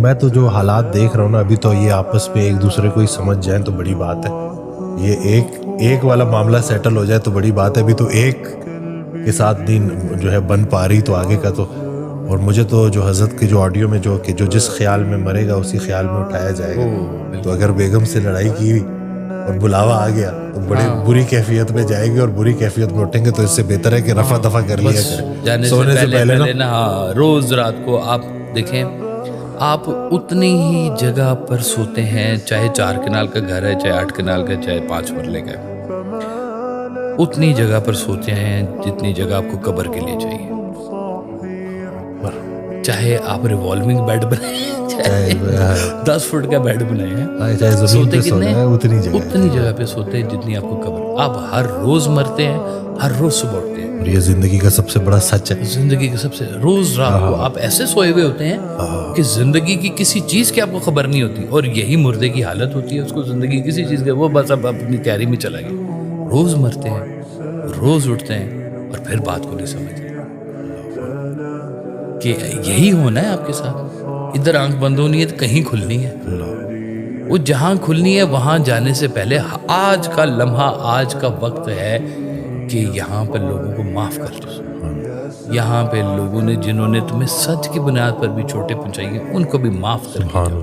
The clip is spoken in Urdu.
میں تو جو حالات دیکھ رہا ہوں نا ابھی، تو یہ آپس میں ایک دوسرے کو ہی سمجھ جائیں تو بڑی بات ہے. یہ ایک والا معاملہ سیٹل ہو جائے تو بڑی بات ہے. ابھی تو ایک کے ساتھ دین جو ہے بن پا رہی تو آگے کا تو. اور مجھے تو جو حضرت کے جو آڈیو میں جو جس خیال میں مرے گا اسی خیال میں اٹھایا جائے گا. تو اگر بیگم سے لڑائی کی اور بلاوا آ گیا تو بڑے بری کیفیت میں جائے گی، اور بری کیفیت میں اٹھیں گے تو اس سے بہتر ہے کہ رفع دفع کر لیا کرے سونے سے پہلے نا. ہاں، روز رات کو آپ دیکھیں، آپ اتنی ہی جگہ پر سوتے ہیں، چاہے 4 کنال کا گھر ہے، چاہے 8 کنال کا، چاہے 5 مرلے کا، اتنی جگہ پر سوتے ہیں جتنی جگہ آپ کو قبر کے لیے چاہیے. چاہے آپ ریوالونگ بیڈ بنائیں، چاہے 10 فٹ کا بیڈ بنائیں، سوتے کتنے اتنی جگہ پہ سوتے ہیں جتنی آپ کو قبر. آپ ہر روز مرتے ہیں، ہر روز صبح اٹھتے ہیں. اور یہ زندگی کا سب سے بڑا سچ ہے. زندگی کے سب سے روز رات کو آپ ایسے سوئے ہوئے ہوتے ہیں کہ زندگی کی کسی چیز کی آپ کو خبر نہیں ہوتی، اور یہی مردے کی حالت ہوتی ہے. اس کو زندگی کسی چیز کے، وہ بس اب اپنی تیاری میں چلا گیا. روز مرتے ہیں، روز اٹھتے ہیں، اور پھر بات کو نہیں سمجھتے کہ یہی ہونا ہے آپ کے ساتھ. ادھر آنکھ بند ہونی ہے تو کہیں کھلنی ہے. وہ جہاں کھلنی ہے وہاں جانے سے پہلے آج کا لمحہ، آج کا وقت ہے کہ یہاں پر لوگوں کو معاف کر دو. یہاں پہ لوگوں نے، جنہوں نے تمہیں سچ کی بنیاد پر بھی چھوٹے پہنچائی ہیں، ان کو بھی معاف کر کے جاؤ.